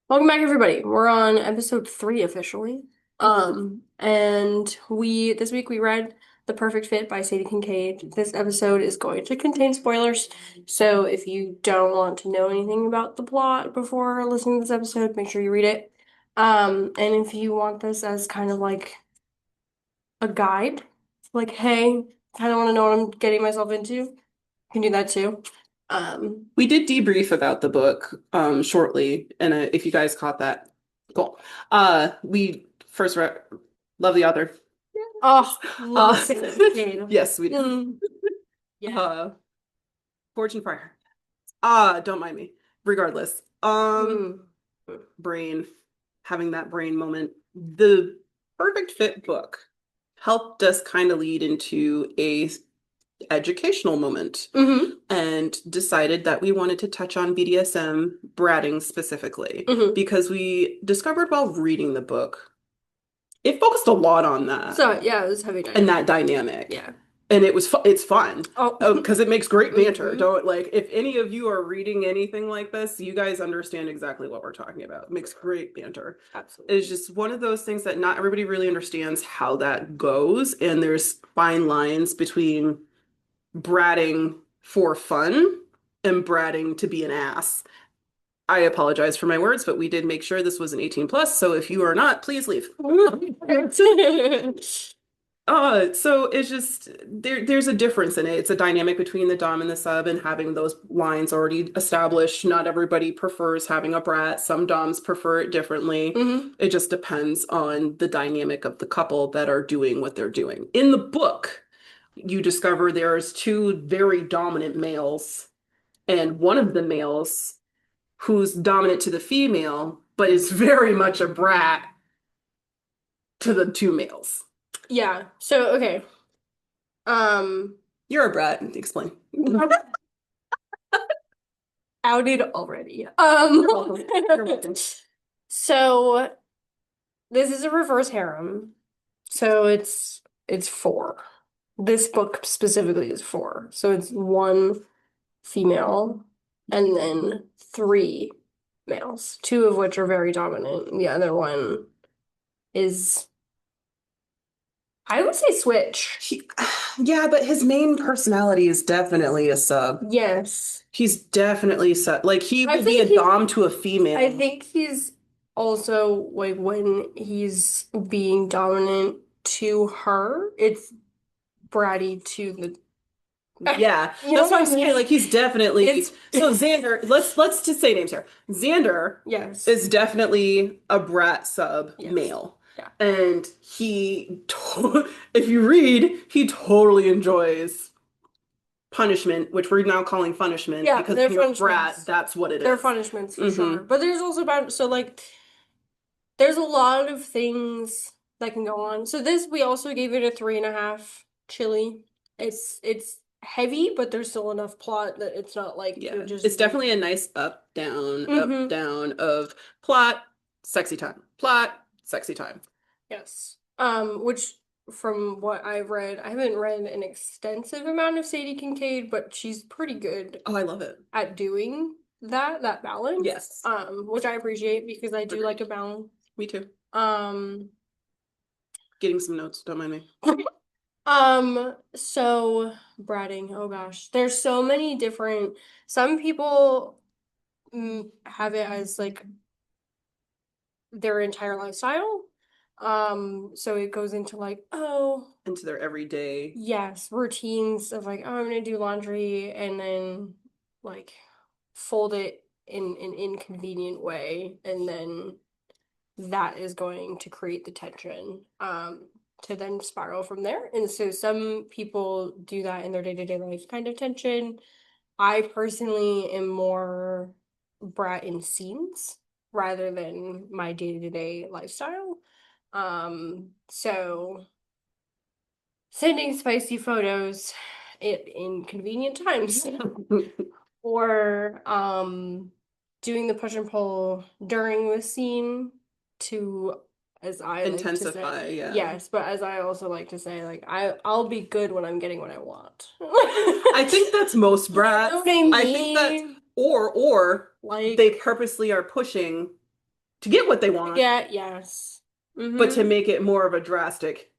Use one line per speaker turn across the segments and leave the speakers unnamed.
Welcome back, everybody. We're on episode 3 officially. And we this week we read The Perfect Fit by Sadie Kincaid. This episode is going to contain spoilers, so if you don't want to know anything about the plot before listening to this episode, make sure you read it. And if you want this as kind of like a guide, like, hey, kind of want to know what I'm getting myself into, you can do that too.
We did debrief about the book shortly, and if you guys caught that, cool. We first read, love the author.
Oh, love
Uh,
Sadie Kincaid.
yes, we did.
Yeah.
Uh, Fortune Fire. Don't mind me. Regardless,
Mm.
brain, having that brain moment. The Perfect Fit book helped us kind of lead into a educational moment
hmm
and decided that we wanted to touch on BDSM bratting specifically
hmm
because we discovered while reading the book, it focused a lot on that
So yeah, it was heavy
and
dynamic.
that dynamic.
Yeah.
And it's fun
Oh.
because it makes great banter.
hmm
Don't like if any of you are reading anything like this, you guys understand exactly what we're talking about. It makes great banter. It's
Absolutely.
just one of those things that not everybody really understands how that goes, and there's fine lines between bratting for fun and bratting to be an ass. I apologize for my words, but we did make sure this was an 18 plus, so if you are not, please leave. So it's just there's a difference in it. It's a dynamic between the dom and the sub and having those lines already established. Not everybody prefers having a brat. Some doms prefer it differently.
hmm
It just depends on the dynamic of the couple that are doing what they're doing. In the book, you discover there's two very dominant males, and one of the males who's dominant to the female, but is very much a brat to the two males.
Yeah. So okay. Um,
You're a brat. Explain.
outed already.
You're welcome. You're welcome.
So this is a reverse harem. So it's four. This book specifically is four. So it's one female and then three males, two of which are very dominant. The other one is, I would say, switch.
Yeah, but his main personality is definitely a sub.
Yes.
He's definitely sub. Like he
I
will be
think
a
he's
dom to a
I
female.
think he's also like when he's being dominant to her, it's bratty to the
Yeah,
you know
that's what
what
I'm
I
saying.
mean?
Like he's definitely
It's
so Xander. Let's just say names here. Xander
yes.
is definitely a brat sub
Yes.
male,
Yeah.
and if you read, he totally enjoys punishment, which we're now calling punishment
Yeah,
because
they're
when you're a brat,
punishments.
that's what it
They're
is.
punishments for
Mm-hmm.
sure. But there's also about so like there's a lot of things that can go on. So this we also gave it a 3.5 chili. It's heavy, but there's still enough plot that it's not like you're
Yeah,
just
it's
like
definitely a nice up,
mm-hmm.
down of plot, sexy time, plot, sexy time.
Yes. Which from what I've read, I haven't read an extensive amount of Sadie Kincaid, but she's pretty good
Oh, I love it.
at doing that balance.
Yes,
Which I appreciate because I do like
agreed.
a balance.
Me too.
Um,
Getting some notes, don't mind me.
so bratting, oh gosh, there's so many different, some people have it as like their entire lifestyle. So it goes into like, oh,
Into their everyday.
yes, routines of like, oh, I'm gonna do laundry and then like fold it in an inconvenient way, and then that is going to create the tension, to then spiral from there. And so some people do that in their day-to-day life kind of tension. I personally am more brat in scenes rather than my day-to-day lifestyle. So sending spicy photos at inconvenient times or doing the push and pull during the scene to, as I like to say,
Intensify, yeah.
yes, but as I also like to say, like I'll be good when I'm getting what I want.
I think that's most
You know
brats.
what I
I think that
mean?
or
Like
they purposely are pushing to get what they want,
Yeah, yes.
but to
Mm-hmm.
make it more of a drastic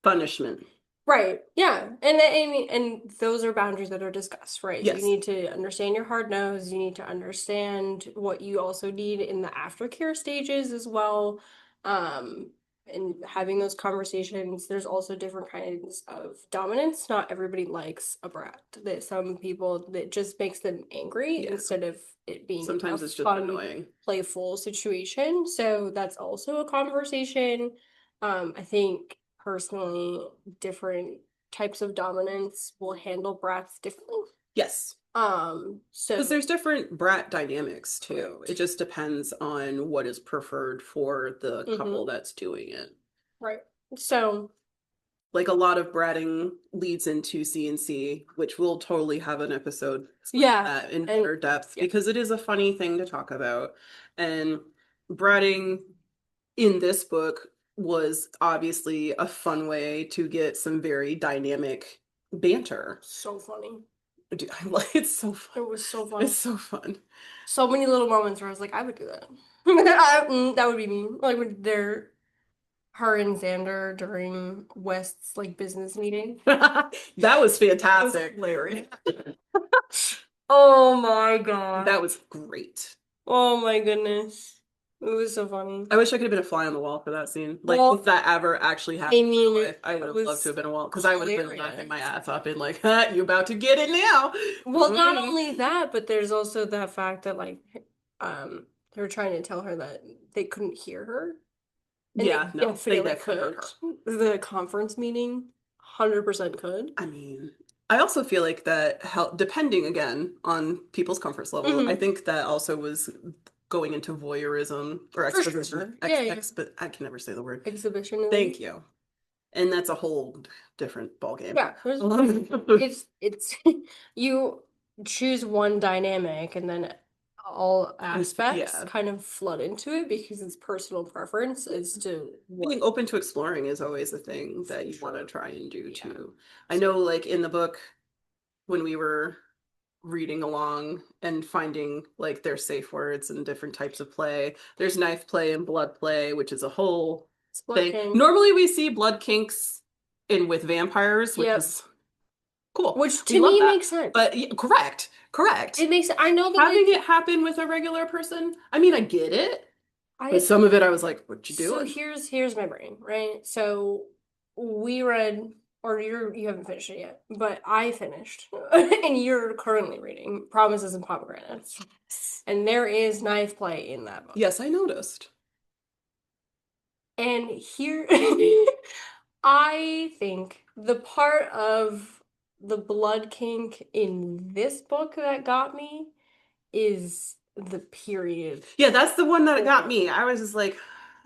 punishment.
Right. Yeah. And those are boundaries that are discussed, right? You
Yes.
need to understand your hard nose. You need to understand what you also need in the aftercare stages as well. Um, and having those conversations, there's also different kinds of dominance. Not everybody likes a brat. That some people that just makes them angry
Yeah.
instead of it being a
Sometimes it's just
fun,
annoying.
playful situation. So that's also a conversation. I think personally different types of dominance will handle brats differently.
Yes. Because
So
there's different brat dynamics too. It
correct.
just depends on what is preferred for the couple
Mm-hmm.
that's doing it.
Right. So,
Like a lot of bratting leads into CNC, which we'll totally have an episode explain
yeah.
that in
And
better depth
yeah.
because it is a funny thing to talk about. And bratting in this book was obviously a fun way to get some very dynamic banter.
So funny.
Dude, I like it's so fun.
It was so
It's
fun.
so fun.
So many little moments where I was like, I would do that. That would be me. Like when they're her and Xander during West's like business meeting.
That was
That was
fantastic.
hilarious. Oh my
That
gosh.
was great.
Oh my goodness. It was so funny.
I wish I could have been a fly on the wall for that scene. Like, if
Well,
that ever actually
I
happened in
mean,
real life, I would
it
have loved to
was
have been a wall because I would have been laughing my
hilarious.
ass off and like, huh, you about to get it now.
Well, not
Mhm.
only that, but there's also that fact that like they were trying to tell her that they couldn't hear her. And they
Yeah, no, they
definitely
definitely heard
could.
her.
The conference meeting 100% could.
I mean, I also feel like that help depending again on people's comfort level. I
Hmm.
think that also was going into voyeurism or
For
exposition.
sure. Yeah, yeah.
I can never say the word.
Exhibitionism.
Thank you. And that's a whole different ballgame.
Yeah, it's you choose one dynamic and then all aspects
Yeah.
kind of flood into it because it's personal preference as to
Being
what
open to exploring is always a thing
for
that you want to
sure.
try and do
Yeah.
too. I know, like in the book, when we were reading along and finding like their safe words and different types of play, there's knife play and blood play, which is a whole
Split
thing.
kink.
Normally, we see blood kinks in with vampires, which
Yep.
is cool.
Which
We
to
love
me
that.
makes sense.
But yeah, correct, correct.
It makes I know that
Having
like
it happen with a regular person, I mean, I get it, but
I
some of it I was like, what you
so
doing?
here's my brain, right? So we read or you haven't finished it yet, but I finished and you're currently reading Promises and Pomegranates. And there is knife play in that book.
Yes, I noticed.
And here I think the part of the blood kink in this book that got me is the period.
Yeah, that's the one that got
Or
me. I was just like,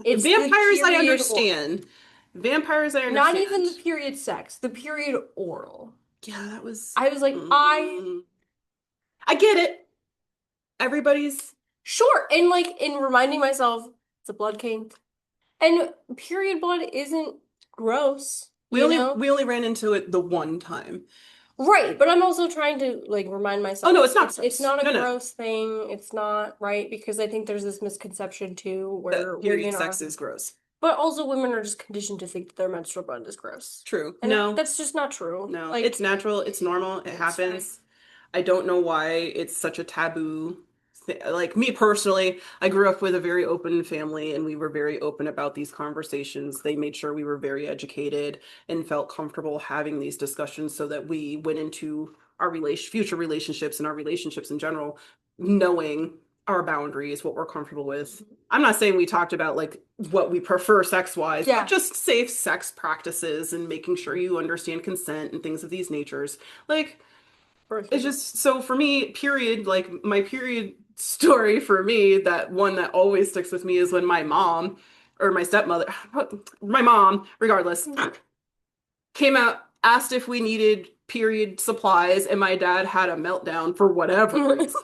it's the
vampires, I
period or
understand. Vampires, I
not even the
understand.
period sex, the period oral.
Yeah, that was.
I was like,
Mm, I get it. Everybody's.
sure. And like in reminding myself, it's a blood kink. And period blood isn't gross,
We
you
only
know?
we only ran into it the one time.
Right, but I'm also trying to like remind
Oh
myself
no, it's not
it's
gross.
not a
No, no.
gross thing. It's not, right? Because I think there's this misconception too where
That period
women are,
sex is gross.
but also women are just conditioned to think that their menstrual blood is gross.
True.
And
No,
that's just not true.
no.
Like
It's natural. It's normal. It
it's fine.
happens. I don't know why it's such a taboo. Like me personally, I grew up with a very open family and we were very open about these conversations. They made sure we were very educated and felt comfortable having these discussions so that we went into our future relationships and our relationships in general, knowing our boundaries, what we're comfortable with. I'm not saying we talked about like what we prefer sex wise, but
Yeah,
just safe sex practices and making sure you understand consent and things of these natures. Like,
for
it's
sure.
just so for me, period, like my period story for me, that one that always sticks with me is when my mom or my stepmother, my mom, regardless, came out, asked if we needed period supplies, and my dad had a meltdown for whatever reason.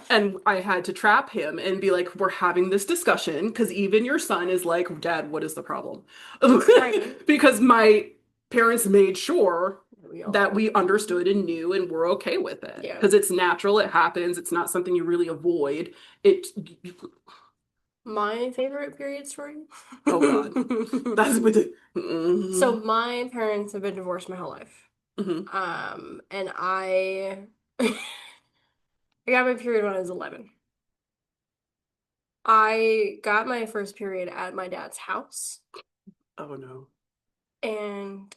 And I had to trap him and be like, we're having this discussion because even your son is like, Dad, what is the problem?
Right.
Because my parents made sure
We
that
all
we understood and knew and were okay with it
yeah.
because it's natural, it happens, it's not something you really avoid. It
My favorite period story.
Oh God. That's with the
So my parents have been divorced my whole life.
hmm
And I got my period when I was 11. I got my first period at my dad's house,
Oh no.
and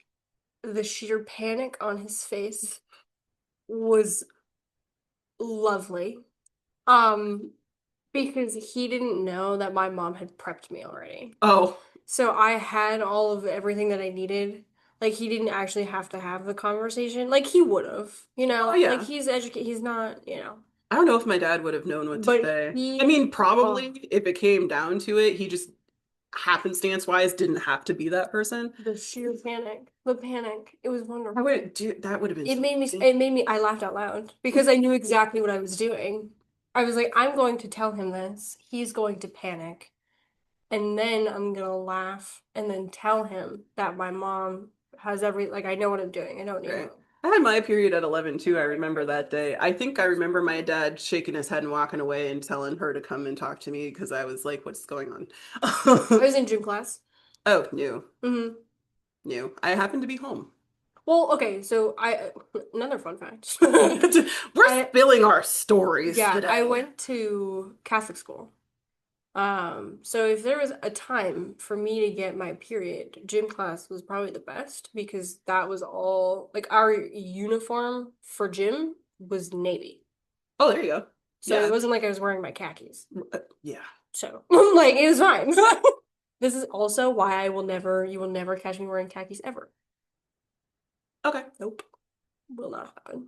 the sheer panic on his face was lovely. Um, because he didn't know that my mom had prepped me already.
Oh.
So I had all of everything that I needed. Like he didn't actually have to have the conversation. Like he would have,
Oh
Like
yeah.
he's educated, he's not.
I don't know if my dad would have known what to
But
say. I
he,
mean, probably
oh,
if it came down to it, he just happenstance wise didn't have to be that person.
the sheer panic, the panic, it was
I
wonderful.
would do that would have been
It
so
made me,
funny.
it made me, I laughed out loud because I knew exactly what I was doing. I was like, I'm going to tell him this. He's going to panic. And then I'm gonna laugh and then tell him that my mom has like, I know what I'm doing. I don't need
Right.
help.
I had my period at 11 too. I remember that day. I think I remember my dad shaking his head and walking away and telling her to come and talk to me because I was like, what's going on?
I was in gym class.
Oh, new,
Hmm.
new. I happened to be home.
Well, okay, so another fun fact.
We're
I
spilling our stories
Yeah, I
today.
went to Catholic school. So if there was a time for me to get my period, gym class was probably the best because that was all like our uniform for gym was navy.
Oh, there you go.
So it
Yeah.
wasn't like I was wearing my khakis.
Yeah.
So like it was fine. This is also why you will never catch me wearing khakis ever.
Okay.
Nope, will not happen.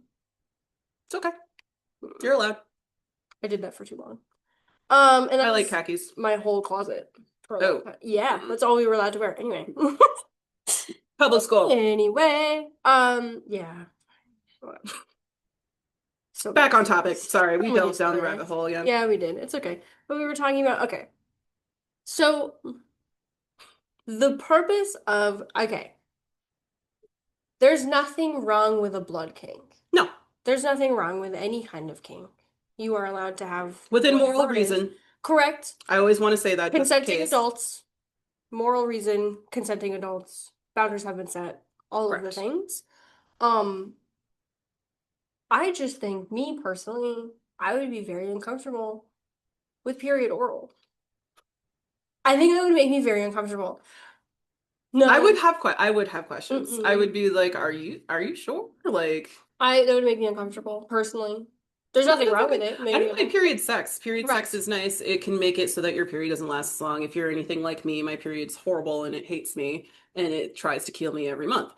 It's okay.
Mm-mm.
You're allowed.
I did that for too long. And
I
that
like
was
khakis.
my whole closet for a long
Oh.
time. Yeah,
Mm-mm.
that's all we were allowed to wear anyway.
Public school.
Anyway, yeah. So
Back
many
on topic.
stories.
Sorry, we
So many
delved down the rabbit
stories.
hole again.
Yeah, we did. It's okay. But we were talking about, okay. So the purpose of, okay, there's nothing wrong with a blood king.
No,
There's nothing wrong with any kind of king. You are allowed to have
within moral
whatever it is.
reason.
Correct.
I always want to say that just in
Consenting
case.
adults, moral reason, consenting adults, boundaries have been set, all of the
Correct.
things. Um, I just think, me personally, I would be very uncomfortable with period oral. I think that would make me very uncomfortable. No,
I would have questions. I would
mm-mm.
be like, are you sure? Like,
That would make me uncomfortable, personally. There's
no,
nothing
that's
wrong with
okay.
it.
I
Maybe
don't
I'm
mind period sex. Period sex
correct.
is nice. It can make it so that your period doesn't last as long. If you're anything like me, my period's horrible and it hates me and it tries to kill me every month.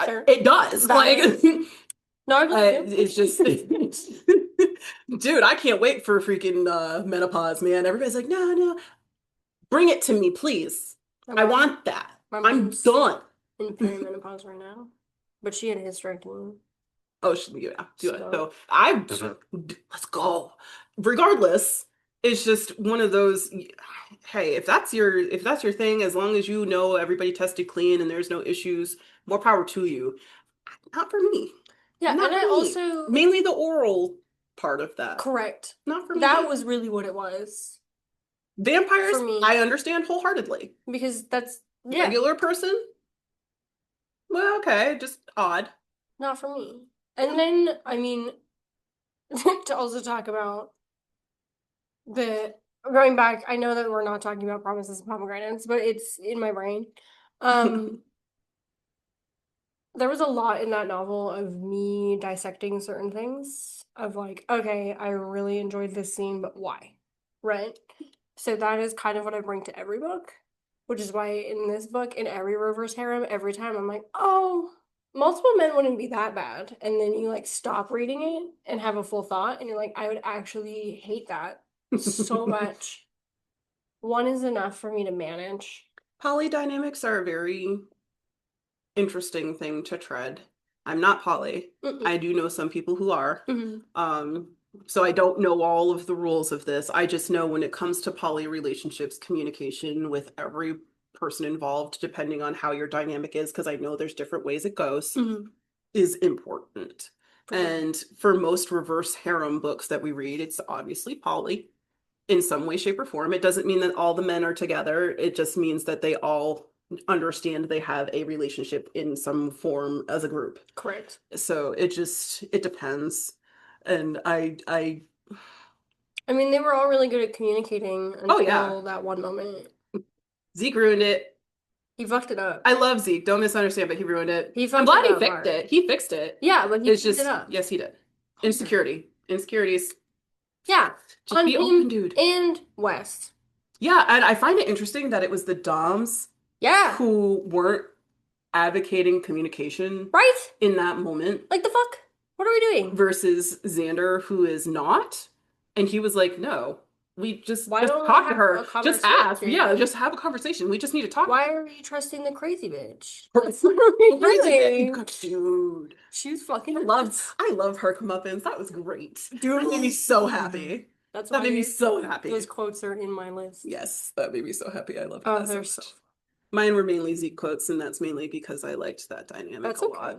Fair.
It does. Like,
Valid. No, I believe you.
it's just, dude, I can't wait for freaking menopause, man. Everybody's like, no, no, bring it to me, please.
My
I
mom,
want that.
my
I'm
mom's
done.
in perimenopause right now, but she had a hysterectomy.
Oh, yeah, do it.
So,
So let's go. Regardless, it's just one of those. Hey, if that's your thing, as long as you know everybody tested clean and there's no issues, more power to you. Not for me.
yeah,
Not
and
for
I
me.
also,
Mainly the oral part of that.
correct.
Not for
That
me.
was really what it was
Vampires,
for me
I understand wholeheartely.
because that's, yeah,
Regular person, well, okay, just odd.
not for me. And then, I mean, to also talk about the going back, I know that we're not talking about promises and pomegranates, but it's in my brain. Um, there was a lot in that novel of me dissecting certain things of like, okay, I really enjoyed this scene, but why? Right? So that is kind of what I bring to every book, which is why in this book, in every reverse harem, every time I'm like, oh, multiple men wouldn't be that bad. And then you like stop reading it and have a full thought, and you're like, I would actually hate that so much. One is enough for me to manage.
Polydynamics are a very interesting thing to tread. I'm not poly. I
Mm-mm.
do know some people who are.
Mm-hmm.
Um, so I don't know all of the rules of this. I just know when it comes to poly relationships, communication with every person involved, depending on how your dynamic is, because I know there's different ways it goes,
Mm-hmm.
is important.
For sure.
And for most reverse harem books that we read, it's obviously poly. in some way, shape, or form. It doesn't mean that all the men are together. It just means that they all understand they have a relationship in some form as a group.
Correct.
So it depends. And
I mean, they were all really good at communicating
oh yeah,
until that one moment.
Zeke ruined it.
He fucked it up.
I love Zeke. Don't misunderstand, but he ruined it.
He
I'm
fucked
glad
it
he
up
fixed
hard.
it. He fixed it.
Yeah, but he
It's
fucked it
just,
up.
yes, he did. Insecurity. Insecurities.
Yeah,
Just
on
be open,
him
dude.
and West.
Yeah, and I find it interesting that it was the Doms
Yeah,
who weren't advocating communication
right?
in that moment
Like the fuck? What are we doing?
versus Xander, who is not. And he was like, no, we
Why
just
don't we
talk to
have
her.
a
Just ask. Yeah,
conversation?
just have a conversation. We just need to talk.
Why are you trusting the crazy bitch?
Crazy
Really?
dude.
She was fucking
I love her comeuppance. That was great.
Dude,
That made me so happy.
That's
That
why
made me so happy.
those quotes are in my list.
Yes, that made me so happy. I loved
Oh,
that so
they're
much.
so.
Mine were mainly Zeke quotes, and that's mainly because I liked that dynamic
That's
a
okay.
lot.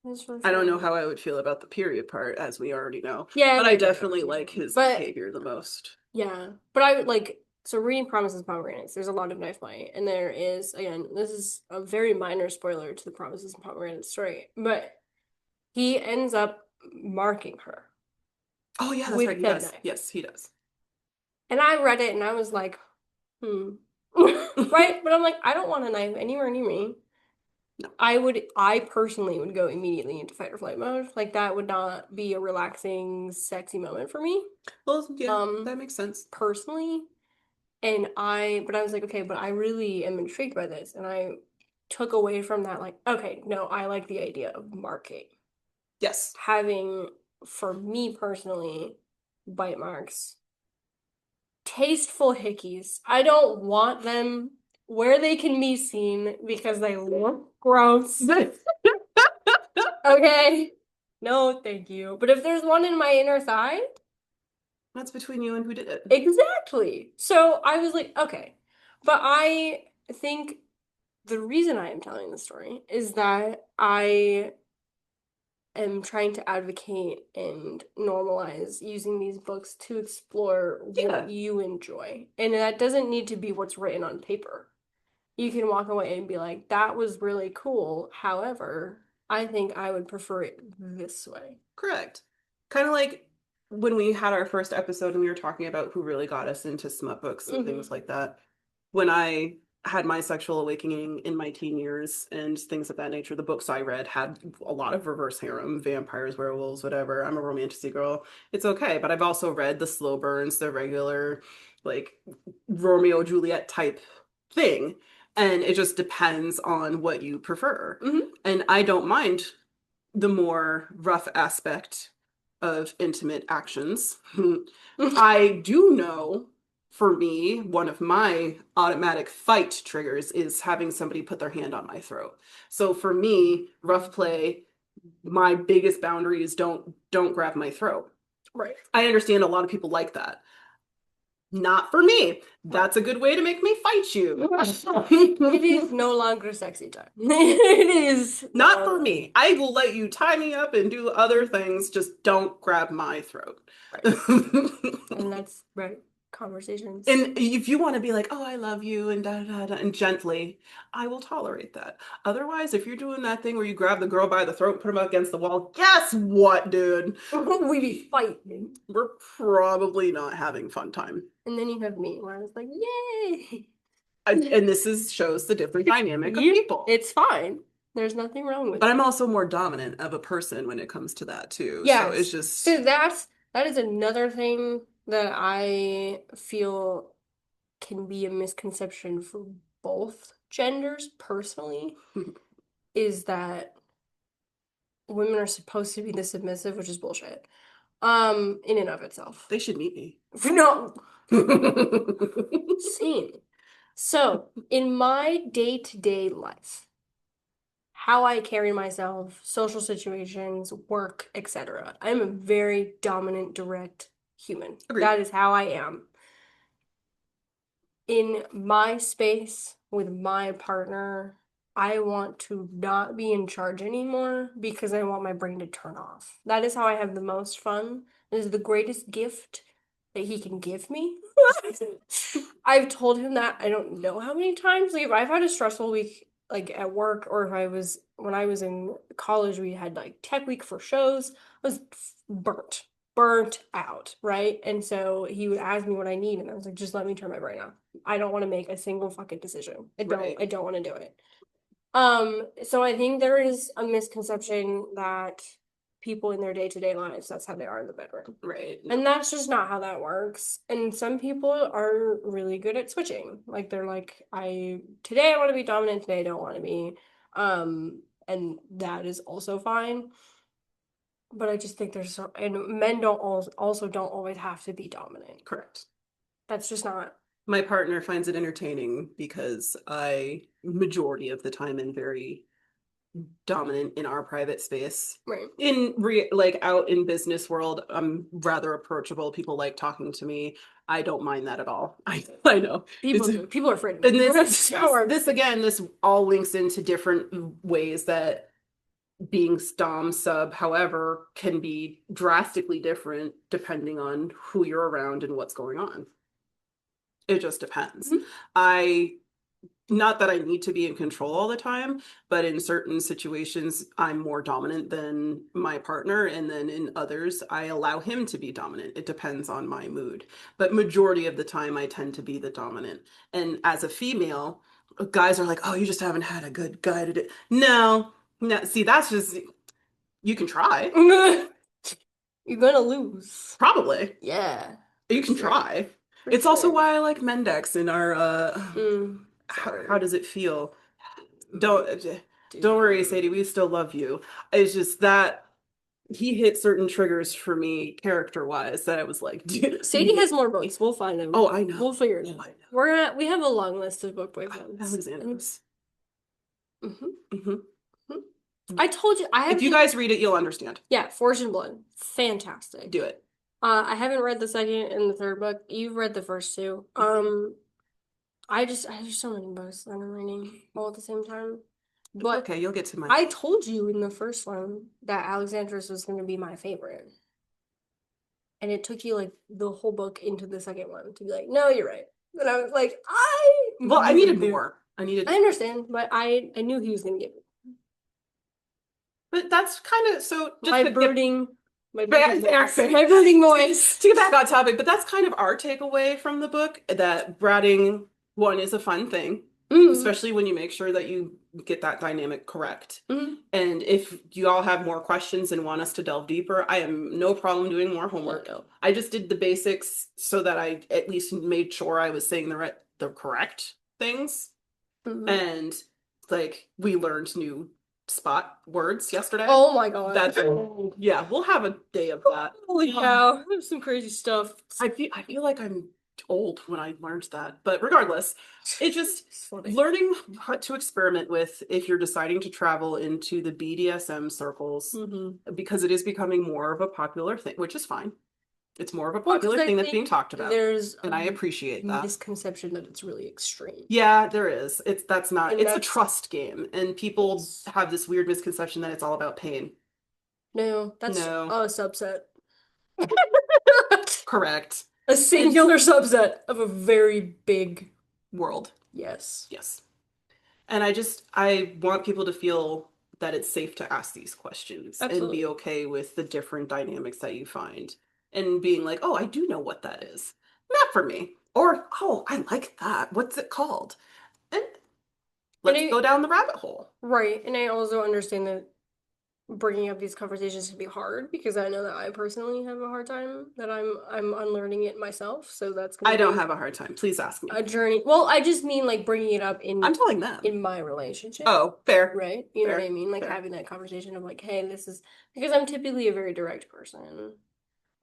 That's really
I don't know
fun.
how I would feel about the period part, as we already know.
Yeah,
But
we
I
do.
definitely like his
But
behavior the most.
yeah, but I would like so reading Promises and Pomegranates. There's a lot of knife play, and there is again. This is a very minor spoiler to the Promises and Pomegranates story, but he ends up marking her
Oh yeah, that's right.
with
He
that
does.
knife,
Yes, he does.
and I read it and I was like, hmm, right? But I'm like, I don't want a knife anywhere near me.
No.
I personally would go immediately into fight or flight mode. Like that would not be a relaxing, sexy moment for me.
Well, yeah,
Um,
that makes sense.
personally. But I was like, okay, but I really am intrigued by this. And I took away from that, like, okay, no, I like the idea of marking.
Yes.
Having, for me personally, bite marks, tasteful hickeys. I don't want them where they can be seen because they look gross. Okay? No, thank you. But if there's one in my inner thigh,
That's between you and who did it.
exactly. So I was like, okay. But I think the reason I am telling the story is that I am trying to advocate and normalize using these books to explore
Yeah,
what you enjoy. And that doesn't need to be what's written on paper. You can walk away and be like, that was really cool. However, I think I would prefer it this way.
correct. Kind of like when we had our first episode and we were talking about who really got us into smut books and things like that. When I had my sexual awakening in my teen years and things of that nature, the books I read had a lot of reverse harem, vampires, werewolves, whatever. I'm a romantasy girl. It's okay. But I've also read the slow burns, the regular, like Romeo Juliet type thing. And it just depends on what you prefer. And I don't mind the more rough aspect of intimate actions. I do know for me, one of my automatic fight triggers is having somebody put their hand on my throat. So for me, rough play, my biggest boundary is don't grab my throat.
Right.
I understand a lot of people like that. Not for me. That's a good way to make me fight you.
It is no longer sexy time. It is
Not for me. I will let you tie me up and do other things. Just don't grab my throat.
Right. And that's right. Conversations.
And if you want to be like, oh, I love you and da da da and gently, I will tolerate that. Otherwise, if you're doing that thing where you grab the girl by the throat, put them against the wall, guess what, dude?
We be fighting.
We're probably not having fun time.
And then you have me where I was like, yay.
And this shows the different dynamic of people.
It's fine. There's nothing wrong with
But
it.
I'm also more dominant of a person when it comes to that too.
Yes.
So it's just
So that is another thing that I feel can be a misconception for both genders personally, is that women are supposed to be the submissive, which is bullshit. In and of itself.
they should meet me.
No. Same. So, in my day-to-day life, how I carry myself, social situations, work, etc. I'm a very dominant, direct human.
Agreed.
That is how I am. In my space with my partner, I want to not be in charge anymore because I want my brain to turn off. That is how I have the most fun. It is the greatest gift that he can give me. I've told him that I don't know how many times. Like if I've had a stressful week like at work or if I was when I was in college, we had like tech week for shows. I was burnt out, right? And so he would ask me what I need, and I was like, just let me turn my brain off. I don't want to make a single fucking decision.
Right.
I don't want to do it. So I think there is a misconception that people in their day-to-day lives, that's how they are in the bedroom.
Right.
And that's just not how that works. And some people are really good at switching. Like they're like, today I want to be dominant, today I don't want to be. And that is also fine. But I just think and men don't also don't always have to be dominant.
Correct.
That's just not.
My partner finds it entertaining because majority of the time, am very dominant in our private space.
Right.
Like out in business world, I'm rather approachable. People like talking to me. I don't mind that at all. I know.
People are afraid of
And
me.
this all links into different ways that being Dom sub, however, can be drastically different depending on who you're around and what's going on. It just depends.
Mm-hmm.
Not that I need to be in control all the time, but in certain situations, I'm more dominant than my partner. And then in others, I allow him to be dominant. It depends on my mood. But majority of the time, I tend to be the dominant. And as a female, guys are like, oh, you just haven't had a good guy to do. No, no. See, that's just, you can try.
You're gonna lose.
Probably.
Yeah.
You can try. It's also why I like Mendex in our how does it feel? Don't worry, Sadie, we still love you. It's just that he hit certain triggers for me character-wise that I was like, dude.
Sadie has more books. We'll find them.
Oh, I know.
We'll figure it out. We have a long list of book boyfriends.
Alexander's.
I told you
if you guys read it, you'll understand.
Yeah, Forge and Blood. Fantastic.
Do it.
I haven't read the second and the third book. You've read the first two. I just so many books that I'm reading all at the same time. But
okay, you'll get to my.
I told you in the first one that Alexandra's was going to be my favorite, and it took you like the whole book into the second one to be like, no, you're right. And I was like,
I needed more. I
understand, but I knew he was going to get it.
But that's kind of so. Just
my brooding
voice. To get back on topic, but that's kind of our takeaway from the book, that bratting one is a fun thing, especially when you make sure that you get that dynamic correct. And if you all have more questions and want us to delve deeper, I am no problem doing more homework. I just did the basics so that I at least made sure I was saying the correct things. And like we learned new spot words yesterday.
Oh my god.
Yeah, we'll have a day of that.
Holy cow. There's some crazy stuff.
I feel like I'm old when I learned that. But regardless, it's just learning what to experiment with if you're deciding to travel into the BDSM circles, because it is becoming more of a popular thing, which is fine. It's more of a popular thing that's being talked about. And I appreciate that.
Misconception that it's really extreme.
Yeah, there is. It's a trust game. And people have this weird misconception that it's all about pain.
No, that's a subset.
Correct.
A singular subset of a very big
world.
Yes.
Yes. And I want people to feel that it's safe to ask these questions. Absolutely. And be okay with the different dynamics that you find. And being like, oh, I do know what that is. Not for me. Or, oh, I like that. What's it called? And let's go down the rabbit hole.
Right. And I also understand that bringing up these conversations can be hard, because I know that I personally have a hard time, that I'm unlearning it myself. So that's gonna
I don't have a hard time. Please ask me.
A journey. Well, I just mean like bringing it up I'm
telling them
in my relationship.
Oh, fair.
Right? You know what I mean? Like having that conversation of like, hey, this is, because I'm typically a very direct person.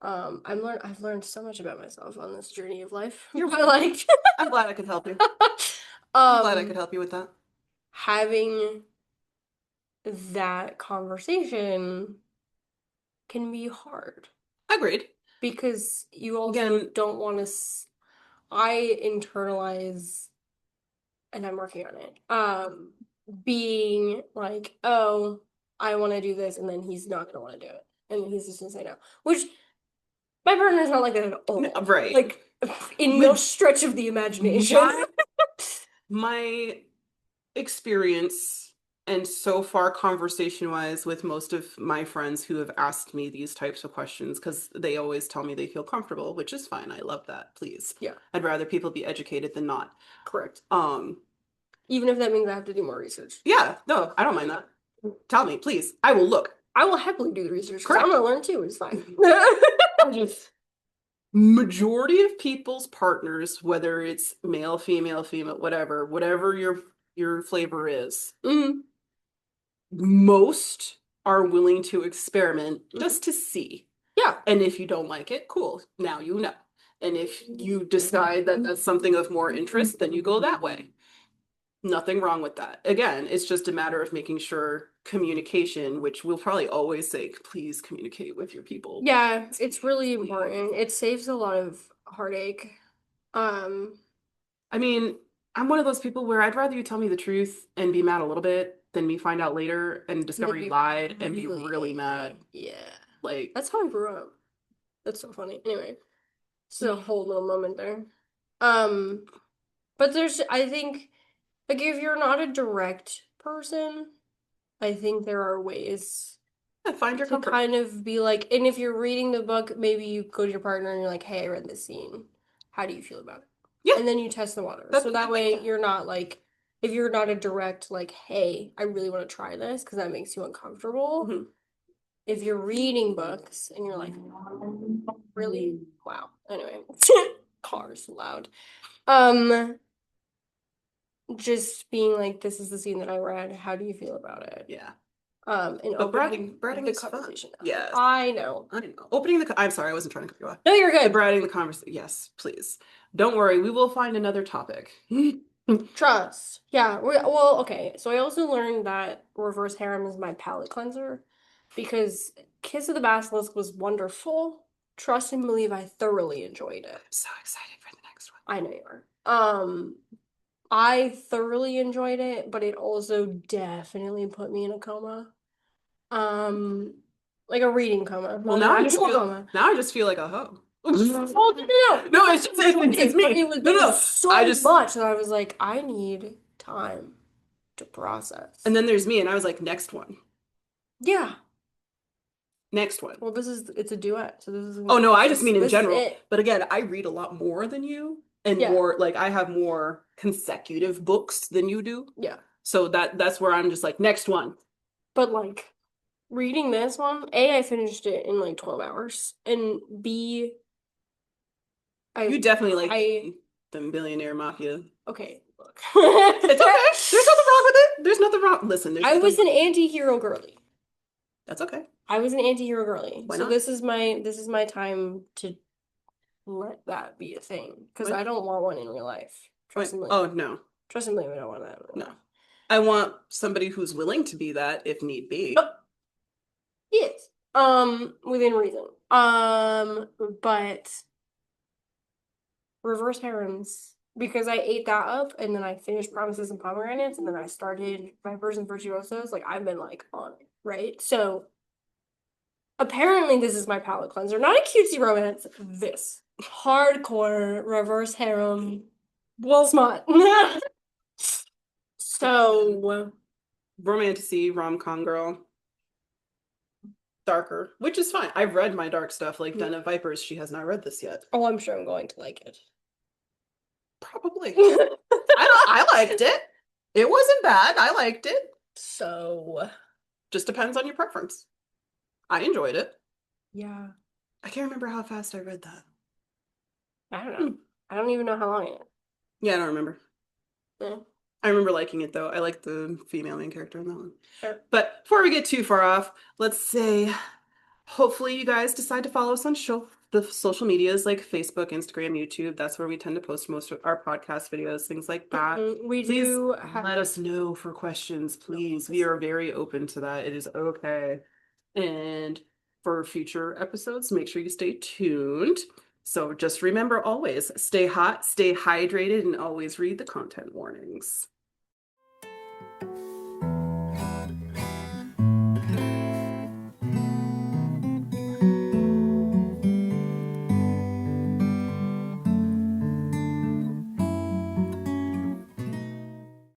I've learned so much about myself on this journey of life.
You're
like
I'm glad I could help you. I'm glad I could help you with that.
Having that conversation can be hard.
Agreed.
Because you also don't want to. I internalize, and I'm working on it. Being like, oh, I want to do this, and then he's not gonna want to do it, and he's just gonna say no. Which my partner's not like that at all.
Right.
Like In no stretch of the imagination.
My experience and so far conversation wise with most of my friends who have asked me these types of questions because they always tell me they feel comfortable, which is fine. I love that. Please.
Yeah.
I'd rather people be educated than not.
Correct.
Um,
Even if that means I have to do more research.
yeah, no, I don't mind that. Tell me, please. I will look.
I will happily do the research because
Correct.
I'm gonna learn too. It's fine.
Majority of people's partners, whether it's male, female, whatever your flavor is, most are willing to experiment just to see.
Yeah.
And if you don't like it, cool. Now you know. And if you decide that that's something of more interest, then you go that way. Nothing wrong with that. Again, it's just a matter of making sure communication, which we'll probably always say, please communicate with your people.
Yeah, it's really important. It saves a lot of heartache.
I mean, I'm one of those people where I'd rather you tell me the truth and be mad a little bit than me find out later and discover you lied and be really mad.
Yeah.
Like,
that's how I grew up. That's so funny. Anyway, it's a whole little moment there. But I think, like, if you're not a direct person, I think there are ways
find your
to
comfort.
kind of be like, and if you're reading the book, maybe you go to your partner and you're like, hey, I read this scene. How do you feel about it?
Yeah.
And then you test the water. So that way you're not like, if you're not a direct, like, hey, I really want to try this because that makes you uncomfortable. If you're reading books and you're like, really? Wow. Anyway, cars loud. Just being like, this is the scene that I read. How do you feel about it?
Yeah.
And
But
bratting
the
is conversation.
Fun. Yes.
I know.
I'm sorry, I wasn't trying to cut you off.
No, you're good.
Bratting the conversation. Yes, please. Don't worry, we will find another topic.
Trust. Yeah. Well, okay. So I also learned that reverse harem is my palate cleanser because Kiss of the Basilisk was wonderful. Trust and believe I thoroughly enjoyed it.
I'm so excited for the next one.
I know you are. I thoroughly enjoyed it, but it also definitely put me in a coma. Like a reading coma.
Well,
now I
just feel like a hoe.
No,
it's just it's me.
It was so much that I was like, I need time to process.
And then there's me, and I was like, next one.
Yeah.
Next one.
Well, it's a duet, so this is.
Oh no, I just mean in general. But again, I read a lot more than you, and more like I have more consecutive books than you do.
Yeah.
So that's where I'm just like, next one. But
like reading this one, A, I finished it in like 12 hours, and B, you definitely like
the Billionaire Mafia.
Okay, look.
It's okay. There's nothing wrong with it. There's nothing wrong. Listen,
I was an anti-hero girly.
That's okay.
I was an anti-hero girly.
Why
so
not?
this is my time to let that be a thing. Because I don't want one in real life. Trust me.
Oh no.
Trust me, I don't want that.
No. I want somebody who's willing to be that if need be.
Yes. Within reason. But reverse harems, because I ate that up and then I finished Promises and Pomegranates and then I started Vipers and Virtuosos, like I've been like on it, right? So apparently this is my palate cleanser. Not a cutesy romance, this. Hardcore reverse harem. Well, smut. So
romantasy, rom-com girl. Darker, which is fine. I've read my dark stuff, like Den of Vipers. She has not read this yet.
Oh, I'm sure I'm going to like it.
Probably. I liked it. It wasn't bad. I liked it.
So
just depends on your preference. I enjoyed it.
Yeah.
I can't remember how fast I read that.
I don't know. I don't even know how long it is.
Yeah, I don't remember.
Yeah.
I remember liking it though. I like the female main character in that one.
Sure.
But before we get too far off, let's say hopefully you guys decide to follow us on the social medias like Facebook, Instagram, YouTube. That's where we tend to post most of our podcast videos, things like that. Please let us know for questions, please. We are very open to that. It is okay. And for future episodes, make sure you stay tuned. So just remember always, stay hot, stay hydrated, and always read the content warnings.